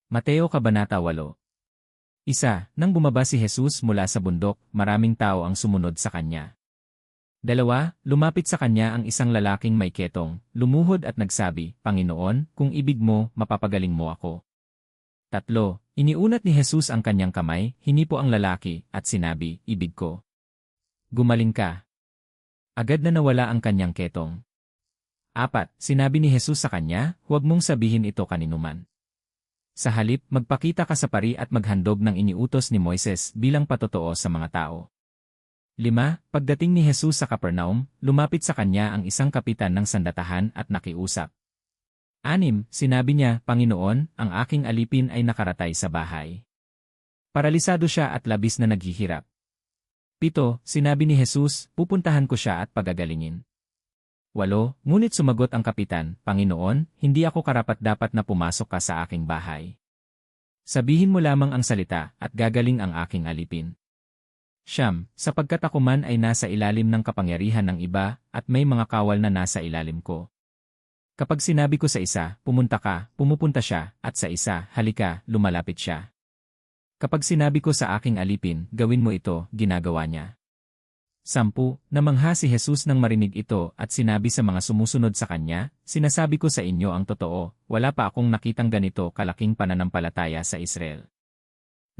Mateo Kabanata 8. Nang bumaba si Jesus mula sa bundok, maraming tao ang sumunod sa kanya. 2. Lumapit sa kanya ang isang lalaking may ketong, lumuhod at nagsabi, Panginoon, kung ibig mo, mapapagaling mo ako. 3. Iniunat ni Jesus ang kanyang kamay, hinipo ang lalaki, at sinabi, Ibig ko. Gumaling ka. Agad na nawala ang kanyang ketong. 4. Sinabi ni Jesus sa kanya, Huwag mong sabihin ito kaninuman. Sa halip, magpakita ka sa pari at maghandog ng iniutos ni Moises bilang patotoo sa mga tao. 5. Pagdating ni Jesus sa Capernaum, lumapit sa kanya ang isang kapitan ng sandatahan at nakiusap. 6. Sinabi niya, Panginoon, ang aking alipin ay nakaratay sa bahay. Paralisado siya at labis na naghihirap. 7. Sinabi ni Jesus, pupuntahan ko siya at pagagalingin. 8. Ngunit sumagot ang kapitan, Panginoon, hindi ako karapat-dapat na pumasok ka sa aking bahay. Sabihin mo lamang ang salita at gagaling ang aking alipin. 9. Sapagkat ako man ay nasa ilalim ng kapangyarihan ng iba at may mga kawal na nasa ilalim ko. Kapag sinabi ko sa isa, pumunta ka, pumupunta siya, at sa isa, halika, lumalapit siya. Kapag sinabi ko sa aking alipin, gawin mo ito, ginagawa niya. 10. Namangha si Jesus nang marinig ito at sinabi sa mga sumusunod sa kanya, Sinasabi ko sa inyo ang totoo, wala pa akong nakitang ganito kalaking pananampalataya sa Israel.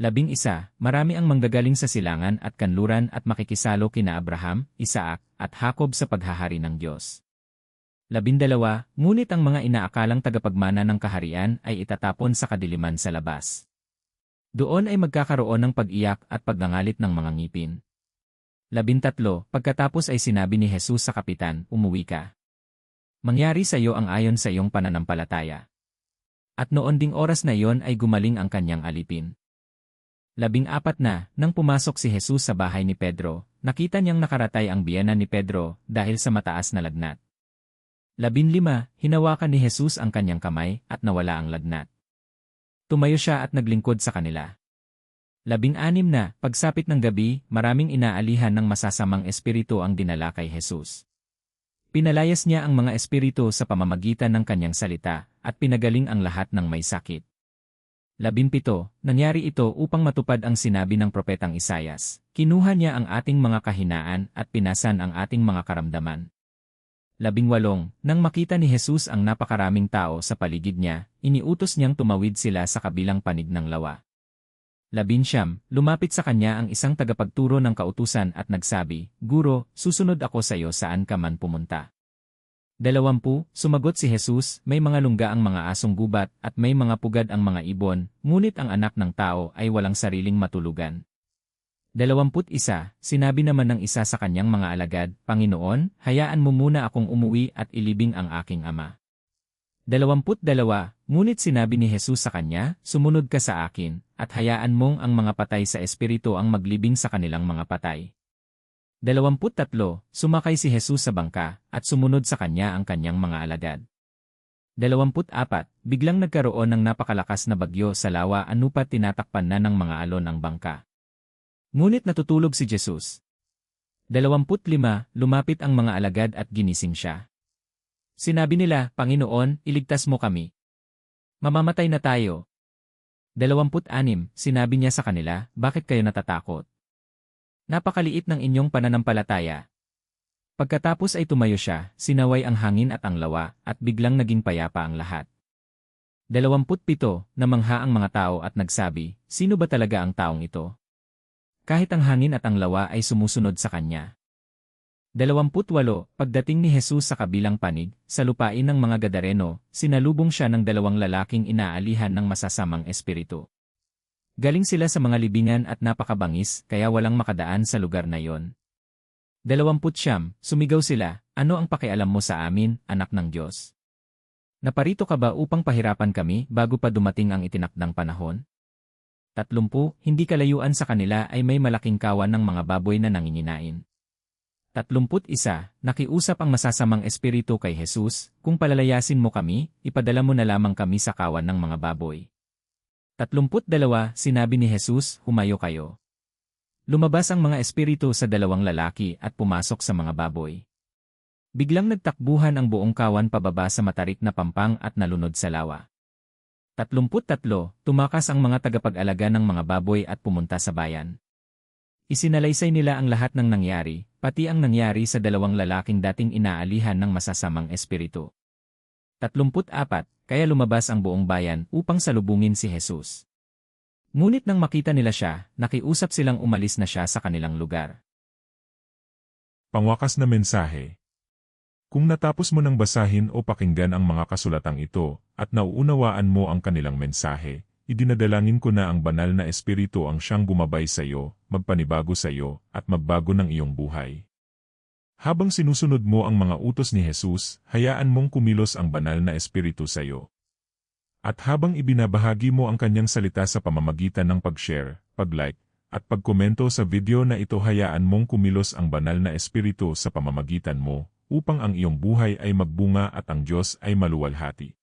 11. Marami ang manggagaling sa silangan at kanluran at makikisalo kina Abraham, Isaac, at Jacob sa paghahari ng Diyos. 12. Ngunit ang mga inaakalang tagapagmana ng kaharian ay itatapon sa kadiliman sa labas. Doon ay magkakaroon ng pag-iyak at pagngangalit ng mga ngipin. 13. Pagkatapos ay sinabi ni Jesus sa kapitan, Umuwi ka. Mangyari sa iyo ang ayon sa iyong pananampalataya. At noon ding oras na iyon ay gumaling ang kanyang alipin. 14. Nang pumasok si Jesus sa bahay ni Pedro, nakita niyang nakaratay ang biyena ni Pedro dahil sa mataas na lagnat. 15. Hinawakan ni Jesus ang kanyang kamay at nawala ang lagnat. Tumayo siya at naglingkod sa kanila. 16. Pagsapit ng gabi, maraming inaalihan ng masasamang espiritu ang dinala kay Jesus. Pinalayas niya ang mga espiritu sa pamamagitan ng kanyang salita, at pinagaling ang lahat ng may sakit. 17. Nangyari ito upang matupad ang sinabi ng propetang Isayas. Kinuha niya ang ating mga kahinaan at pinasan ang ating mga karamdaman. 18. Nang makita ni Jesus ang napakaraming tao sa paligid niya, iniutos niyang tumawid sila sa kabilang panig ng lawa. 19. Lumapit sa kanya ang isang tagapagturo ng kautusan at nagsabi, Guro, susunod ako sa iyo saan ka man pumunta. 20. Sumagot si Jesus, may mga lungga ang mga asong gubat at may mga pugad ang mga ibon, ngunit ang anak ng tao ay walang sariling matulugan. 21. Sinabi naman ng isa sa kanyang mga alagad, Panginoon, hayaan mo muna akong umuwi at ilibing ang aking ama. 22. Ngunit sinabi ni Jesus sa kanya, Sumunod ka sa akin, at hayaan mong ang mga patay sa espiritu ang maglibing sa kanilang mga patay. 23. Sumakay si Jesus sa bangka, at sumunod sa kanya ang kanyang mga alagad. 24. Biglang nagkaroon ng napakalakas na bagyo sa lawa anupat tinatakpan na ng mga alon ang bangka. Ngunit natutulog si Jesus. 25. Lumapit ang mga alagad at ginising siya. Sinabi nila, Panginoon, iligtas mo kami. Mamamatay na tayo. 26. Sinabi niya sa kanila, Bakit kayo natatakot? Napakaliit ng inyong pananampalataya. Pagkatapos ay tumayo siya, sinaway ang hangin at ang lawa, at biglang naging payapa ang lahat. 27. Namangha ang mga tao at nagsabi, Sino ba talaga ang taong ito? Kahit ang hangin at ang lawa ay sumusunod sa kanya. 28. Pagdating ni Jesus sa kabilang panig, sa lupain ng mga Gadareno, sinalubong siya ng dalawang lalaking inaalihan ng masasamang espiritu. Galing sila sa mga libingan at napakabangis, kaya walang makadaan sa lugar na iyon. 29. Sumigaw sila, Ano ang pakialam mo sa amin, anak ng Diyos? Naparito ka ba upang pahirapan kami bago pa dumating ang itinakdang panahon? 30. Hindi kalayuan sa kanila ay may malaking kawan ng mga baboy na nanginginain. 31. Nakiusap ang masasamang espiritu kay Jesus, Kung palalayasin mo kami, ipadala mo na lamang kami sa kawan ng mga baboy. 32. Sinabi ni Jesus, Humayo kayo. Lumabas ang mga espiritu sa dalawang lalaki at pumasok sa mga baboy. Biglang nagtakbuhan ang buong kawan pababa sa matarik na pampang at nalunod sa lawa. 33, tumakas ang mga tagapag-alaga ng mga baboy at pumunta sa bayan. Isinalaysay nila ang lahat ng nangyari, pati ang nangyari sa dalawang lalaking dating inaalihan ng masasamang espiritu. 34, kaya lumabas ang buong bayan upang salubungin si Jesus. Ngunit nang makita nila siya, nakiusap silang umalis na siya sa kanilang lugar. Pangwakas na mensahe. Kung natapos mo nang basahin o pakinggan ang mga kasulatang ito, at nauunawaan mo ang kanilang mensahe, idinadalangin ko na ang banal na espiritu ang siyang gumabay sa iyo, magpanibago sa iyo, at magbago ng iyong buhay. Habang sinusunod mo ang mga utos ni Jesus, hayaan mong kumilos ang banal na espiritu sa iyo. At habang ibinabahagi mo ang kanyang salita sa pamamagitan ng pag-share, pag-like, at pagkomento sa video na ito, hayaan mong kumilos ang banal na espiritu sa pamamagitan mo, upang ang iyong buhay ay magbunga at ang Diyos ay maluwalhati.